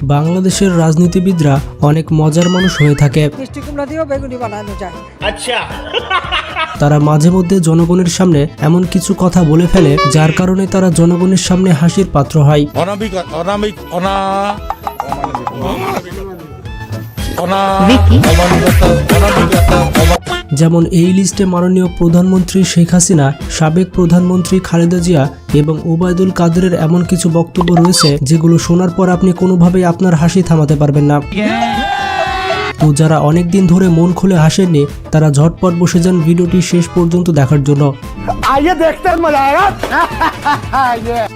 বাংলাদেশের রাজনীতিবিদরা অনেক মজার মানুষ হয়ে থাকে। মিষ্টি কুমড়া দিয়েও বেগুনি বানানো যায়। আচ্ছা, তারা মাঝে মধ্যে জনগণের সামনে এমন কিছু কথা বলে ফেলে যার কারণে তারা জনগণের সামনে হাসির পাত্র হয়। যেমন এই লিস্টে মাননীয় প্রধানমন্ত্রী শেখ হাসিনা, সাবেক প্রধানমন্ত্রী খালেদা জিয়া এবং ওবায়দুল কাদেরের এমন কিছু বক্তব্য রয়েছে যেগুলো শোনার পর আপনি কোনোভাবেই আপনার হাসি থামাতে পারবেন না। তো যারা অনেক দিন ধরে মন খুলে হাসেননি তারা ঝটপট বসে যান ভিডিওটি শেষ পর্যন্ত দেখার জন্য।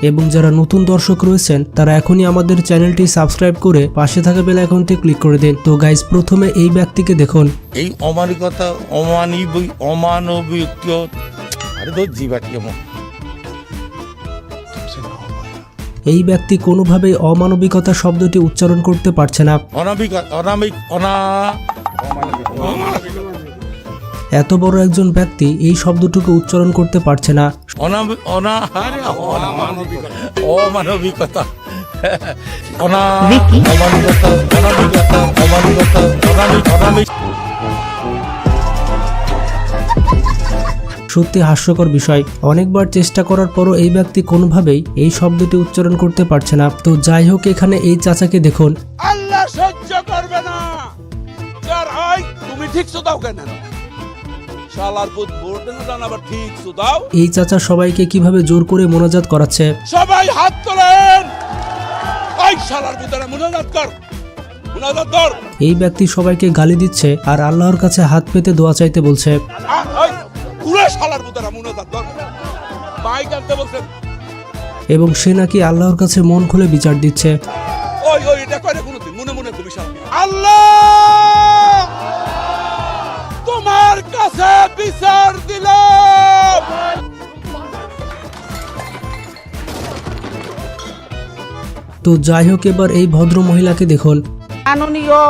এবং যারা নতুন দর্শক রয়েছেন তারা এখনই আমাদের চ্যানেলটি সাবস্ক্রাইব করে পাশে থাকা বেল আইকনটি ক্লিক করে দিন। তো গাইস, প্রথমে এই ব্যক্তিকে দেখুন। এই অমানবিকতা অমানবিক এই ব্যক্তি কোনোভাবেই অমানবিকতা শব্দটি উচ্চারণ করতে পারছে না। এত বড় একজন ব্যক্তি এই শব্দটুকু উচ্চারণ করতে পারছে না। অমানবিকতা সত্যি হাস্যকর বিষয়। অনেকবার চেষ্টা করার পরও এই ব্যক্তি কোনোভাবেই এই শব্দটি উচ্চারণ করতে পারছে না। তো যাই হোক, এখানে এই চাচাকে দেখুন। আল্লাহ সহ্য করবে না। যার হয় তুমি ঠিক দাও কেন? শালার পুত বোর্ডেন দান আবার ঠিক দাও। এই চাচা সবাইকে কিভাবে জোর করে মোনাজাত করাচ্ছে। সবাই হাত তোলেন। এই শালার পুতরা মোনাজাত কর। মোনাজাত কর। এই ব্যক্তি সবাইকে গালি দিচ্ছে আর আল্লাহর কাছে হাত পেতে দোয়া চাইতে বলছে। পুরো শালার পুতরা মোনাজাত কর। ভাই করতে বলছেন। এবং সে নাকি আল্লাহর কাছে মন খুলে বিচার দিচ্ছে। ওই এটা কইরে কোনদিন মনে মনে খুবই শালা। আল্লাহ তোমার কাছে বিচার দিলাম। তো যাই হোক, এবার এই ভদ্র মহিলাকে দেখুন। মাননীয়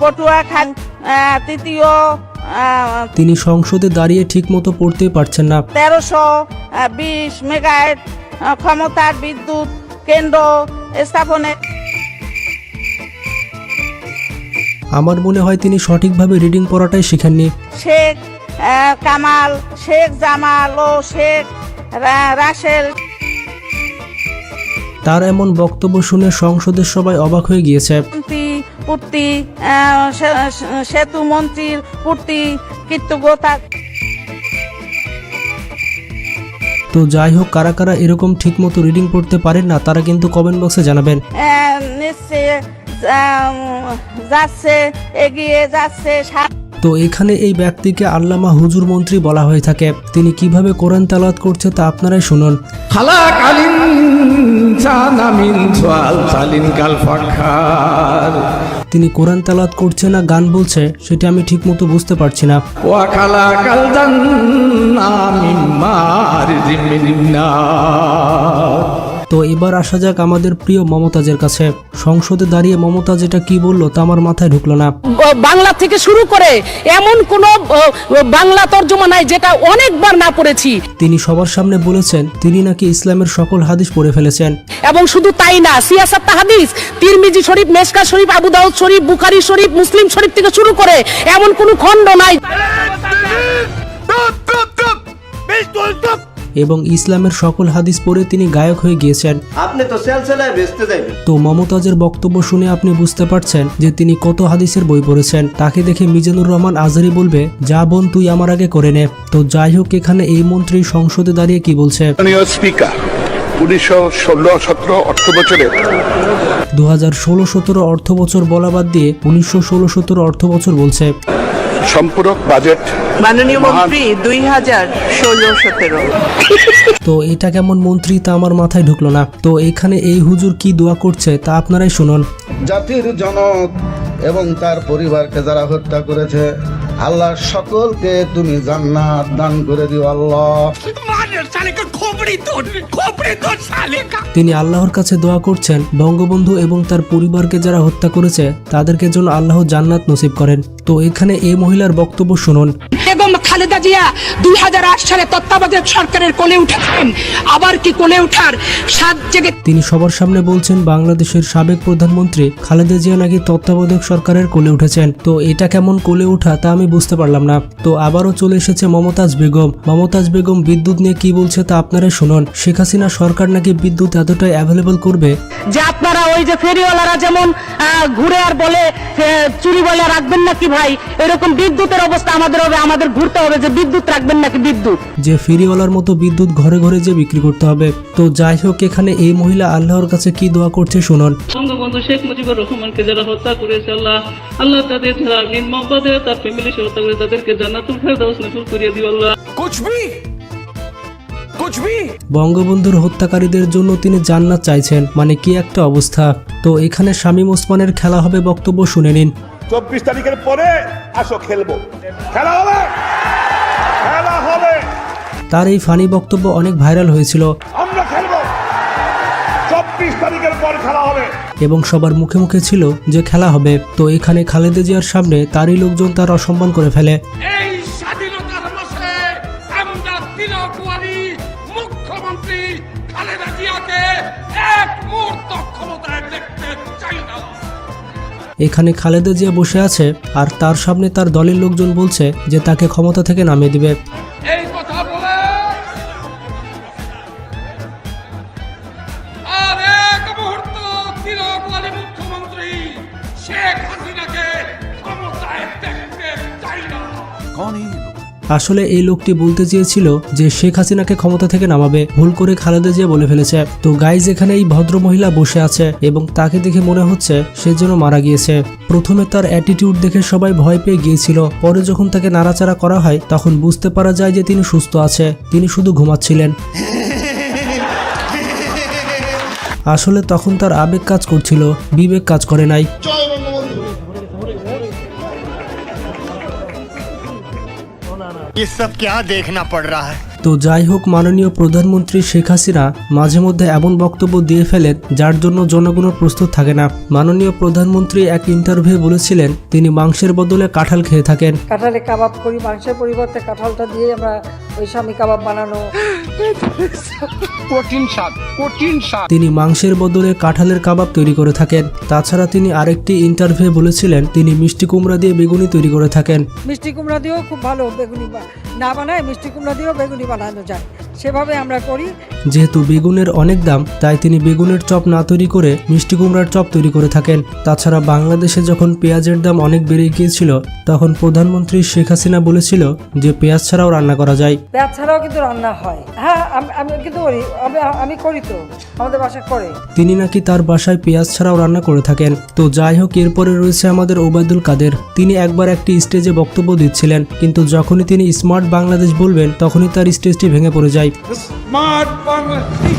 পটুয়াখালী তৃতীয় তিনি সংসদে দাঁড়িয়ে ঠিকমতো পড়তেই পারছেন না। 1320 মেগাওয়াট ক্ষমতার বিদ্যুৎ কেন্দ্র স্থাপনে। আমার মনে হয় তিনি সঠিকভাবে রিডিং পড়াটাই শিখেননি। শেখ কামাল, শেখ জামাল ও শেখ রাসেল। তার এমন বক্তব্য শুনে সংসদের সবাই অবাক হয়ে গিয়েছে। সেতু মন্ত্রীর পূর্তি কৃতজ্ঞতা। তো যাই হোক, কারা কারা এরকম ঠিকমতো রিডিং পড়তে পারেন না তারা কিন্তু কমেন্ট বক্সে জানাবেন। এগিয়ে যাচ্ছে। তো এখানে এই ব্যক্তিকে আল্লামা হুজুর মন্ত্রী বলা হয়ে থাকে। তিনি কিভাবে কোরআন তেলাওয়াত করছে তা আপনারাই শুনুন। তিনি কোরআন তেলাওয়াত করছে না গান বলছে সেটা আমি ঠিকমতো বুঝতে পারছি না। তো এবার আসা যাক আমাদের প্রিয় মমতাজের কাছে। সংসদে দাঁড়িয়ে মমতাজ এটা কি বললো তা আমার মাথায় ঢুকলো না। বাংলা থেকে শুরু করে এমন কোন বাংলা তর্জমা নাই যেটা অনেকবার না পড়েছি। তিনি সবার সামনে বলেছেন তিনি নাকি ইসলামের সকল হাদিস পড়ে ফেলেছেন। এবং শুধু তাই না, সিয়াসাত হাদিস, তিরমিজি শরীফ, মেশকা শরীফ, আবু দাউদ শরীফ, বুখারী শরীফ, মুসলিম শরীফ থেকে শুরু করে এমন কোন খণ্ড নাই। এবং ইসলামের সকল হাদিস পড়ে তিনি গায়ক হয়ে গিয়েছেন। আপনি তো সেলসেলায় বেচতে যাবেন। তো মমতাজের বক্তব্য শুনে আপনি বুঝতে পারছেন যে তিনি কত হাদিসের বই পড়েছেন। তাকে দেখে মিজানুর রহমান আজহারী বলবে, যা বোন তুই আমার আগে করে নে। তো যাই হোক, এখানে এই মন্ত্রী সংসদে দাঁড়িয়ে কি বলছে। স্পিকার 2016-17 অর্থ বছরে 2016-17 অর্থ বছর বলা বাদ দিয়ে 1916-17 অর্থ বছর বলছে। সম্পূরক বাজেট মাননীয় মন্ত্রী 2016-17। তো এটা কেমন মন্ত্রী তা আমার মাথায় ঢুকলো না। তো এখানে এই হুজুর কি দোয়া করছে তা আপনারাই শুনুন। জাতির জনক এবং তার পরিবারকে যারা হত্যা করেছে, আল্লাহ সকলকে তুমি জান্নাত দান করে দিও আল্লাহ। তিনি আল্লাহর কাছে দোয়া করছেন বঙ্গবন্ধু এবং তার পরিবারকে যারা হত্যা করেছে তাদেরকে যেন আল্লাহ জান্নাত নসিব করেন। তো এখানে এই মহিলার বক্তব্য শুনুন। বেগম খালেদা জিয়া 2008 সালে তত্ত্বাবধায়ক সরকারের কোলে উঠেছেন, আবার কি কোলে ওঠার সাত জেগে তিনি সবার সামনে বলছেন বাংলাদেশের সাবেক প্রধানমন্ত্রী খালেদা জিয়া নাকি তত্ত্বাবধায়ক সরকারের কোলে উঠেছেন। তো এটা কেমন কোলে ওঠা তা আমি বুঝতে পারলাম না। তো আবারও চলে এসেছে মমতাজ বেগম। মমতাজ বেগম বিদ্যুৎ নিয়ে কি বলছে তা আপনারা শুনুন। শেখ হাসিনা সরকার নাকি বিদ্যুৎ এতটাই অ্যাভেলেবল করবে যে আপনারা ওই যে ফেরিওয়ালারা যেমন ঘুরে আর বলে চুরি বলে রাখবেন নাকি ভাই, এরকম বিদ্যুতের অবস্থা আমাদের হবে, আমাদের ঘুরতে হবে যে বিদ্যুৎ রাখবেন নাকি বিদ্যুৎ, যে ফেরিওয়ালার মতো বিদ্যুৎ ঘরে ঘরে যে বিক্রি করতে হবে। তো যাই হোক, এখানে এই মহিলা আল্লাহর কাছে কি দোয়া করছে শুনুন। বঙ্গবন্ধু শেখ মুজিবুর রহমানকে যারা হত্যা করেছে, আল্লাহ তাদের যারা নির্মমভাবে তার ফ্যামিলি সহ হত্যা করে তাদেরকে জান্নাতুল ফেরদাউস নসিব করিয়ে দিও আল্লাহ। বঙ্গবন্ধুর হত্যাকারীদের জন্য তিনি জান্নাত চাইছেন, মানে কি একটা অবস্থা। তো এখানে শামীম ওসমানের খেলা হবে বক্তব্য শুনে নিন। 24 তারিখের পরে আসো খেলবো, খেলা হবে, খেলা হবে, তার এই ফানি বক্তব্য অনেক ভাইরাল হয়েছিল আমরা খেলবো, 24 তারিখের পর খেলা হবে। এবং সবার মুখে মুখে ছিল যে খেলা হবে। তো এখানে খালেদা জিয়ার সামনে তারই লোকজন তার অসম্মান করে ফেলে। এই স্বাধীনতার মাসে আমরা তিলকওয়ালী মুখ্যমন্ত্রী খালেদা জিয়াকে এক মুহূর্ত ক্ষমতায় দেখতে চাই না। এখানে খালেদা জিয়া বসে আছে আর তার সামনে তার দলের লোকজন বলছে যে তাকে ক্ষমতা থেকে নামিয়ে দিবে। এই কথা বলে আর এক মুহূর্ত তিলকওয়ালী মুখ্যমন্ত্রী শেখ হাসিনাকে ক্ষমতায় দেখতে চাই না। আসলে এই লোকটি বলতে চেয়েছিল যে শেখ হাসিনাকে ক্ষমতা থেকে নামাবে, ভুল করে খালেদা জিয়া বলে ফেলেছে। তো গাইজ, এখানে এই ভদ্র মহিলা বসে আছে এবং তাকে দেখে মনে হচ্ছে সে যেন মারা গিয়েছে। প্রথমে তার অ্যাটিটিউড দেখে সবাই ভয় পেয়ে গিয়েছিল, পরে যখন তাকে নাড়াচাড়া করা হয় তখন বুঝতে পারা যায় যে তিনি সুস্থ আছে, তিনি শুধু ঘুমাচ্ছিলেন। আসলে তখন তার আবেগ কাজ করছিল, বিবেক কাজ করে নাই। ये सब क्या देखना पड़ रहा है। তো যাই হোক, মাননীয় প্রধানমন্ত্রী শেখ হাসিনা মাঝে মধ্যে এমন বক্তব্য দিয়ে ফেলেন যার জন্য জনগণও প্রস্তুত থাকে না। মাননীয় প্রধানমন্ত্রী এক ইন্টারভিউ বলেছিলেন তিনি মাংসের বদলে কাঁঠাল খেয়ে থাকেন। কাঁঠালে কাবাব করি, মাংসের পরিবর্তে কাঁঠালটা দিয়ে আমরা ওই স্বামী কাবাব বানানো। তিনি মাংসের বদলে কাঁঠালের কাবাব তৈরি করে থাকেন। তাছাড়া তিনি আরেকটি ইন্টারভিউ বলেছিলেন তিনি মিষ্টি কুমড়া দিয়ে বেগুনি তৈরি করে থাকেন। মিষ্টি কুমড়া দিয়েও খুব ভালো বেগুনি না বানায়, মিষ্টি কুমড়া দিয়েও বেগুনি বানানো যায়, সেভাবে আমরা করি। যেহেতু বেগুনের অনেক দাম, তাই তিনি বেগুনের চপ না তৈরি করে মিষ্টি কুমড়ার চপ তৈরি করে থাকেন। তাছাড়া বাংলাদেশে যখন পেঁয়াজের দাম অনেক বেড়ে গিয়েছিল তখন প্রধানমন্ত্রী শেখ হাসিনা বলেছিল যে পেঁয়াজ ছাড়াও রান্না করা যায়। পেঁয়াজ ছাড়াও কিন্তু রান্না হয়, হ্যাঁ আমি কিন্তু করি, আমি করি, তো আমাদের বাসায় করে। তিনি নাকি তার বাসায় পেঁয়াজ ছাড়াও রান্না করে থাকেন। তো যাই হোক, এরপরে রয়েছে আমাদের ওবায়দুল কাদের। তিনি একবার একটি স্টেজে বক্তব্য দিচ্ছিলেন, কিন্তু যখনই তিনি স্মার্ট বাংলাদেশ বলবেন তখনই তার স্টেজটি ভেঙে পড়ে যায়। স্মার্ট বাংলাদেশ।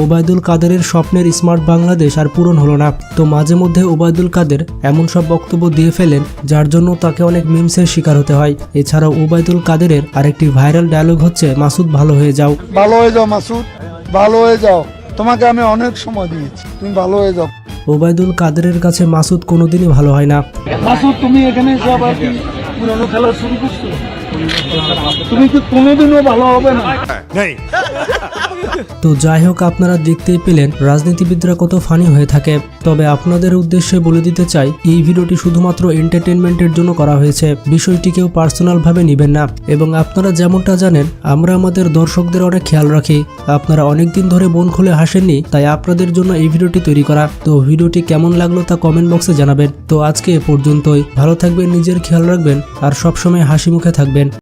ওবায়দুল কাদেরের স্বপ্নের স্মার্ট বাংলাদেশ আর পূরণ হলো না। তো মাঝে মধ্যে ওবায়দুল কাদের এমন সব বক্তব্য দিয়ে ফেলেন যার জন্য তাকে অনেক মিমসের শিকার হতে হয়। এছাড়াও ওবায়দুল কাদেরের আরেকটি ভাইরাল ডায়লগ হচ্ছে মাসুদ ভালো হয়ে যাও। ভালো হয়ে যাও মাসুদ, ভালো হয়ে যাও, তোমাকে আমি অনেক সময় দিয়েছি, তুমি ভালো হয়ে যাও। ওবায়দুল কাদেরের কাছে মাসুদ কোনোদিনই ভালো হয় না। মাসুদ, তুমি এখানে এসে আবার কি পুরনো খেলা শুরু করছো? তুমি কি কোনোদিনও ভালো হবে না? তো যাই হোক, আপনারা দেখতেই পেলেন রাজনীতিবিদরা কত ফানি হয়ে থাকে। তবে আপনাদের উদ্দেশ্যে বলে দিতে চাই এই ভিডিওটি শুধুমাত্র এন্টারটেনমেন্টের জন্য করা হয়েছে, বিষয়টি কেউ পার্সোনাল ভাবে নেবেন না। এবং আপনারা যেমনটা জানেন আমরা আমাদের দর্শকদের অনেক খেয়াল রাখি, আপনারা অনেকদিন ধরে মন খুলে হাসেননি, তাই আপনাদের জন্য এই ভিডিওটি তৈরি করা। তো ভিডিওটি কেমন লাগলো তা কমেন্ট বক্সে জানাবেন। তো আজকে এ পর্যন্তই, ভালো থাকবেন, নিজের খেয়াল রাখবেন আর সবসময় হাসি মুখে থাকবেন।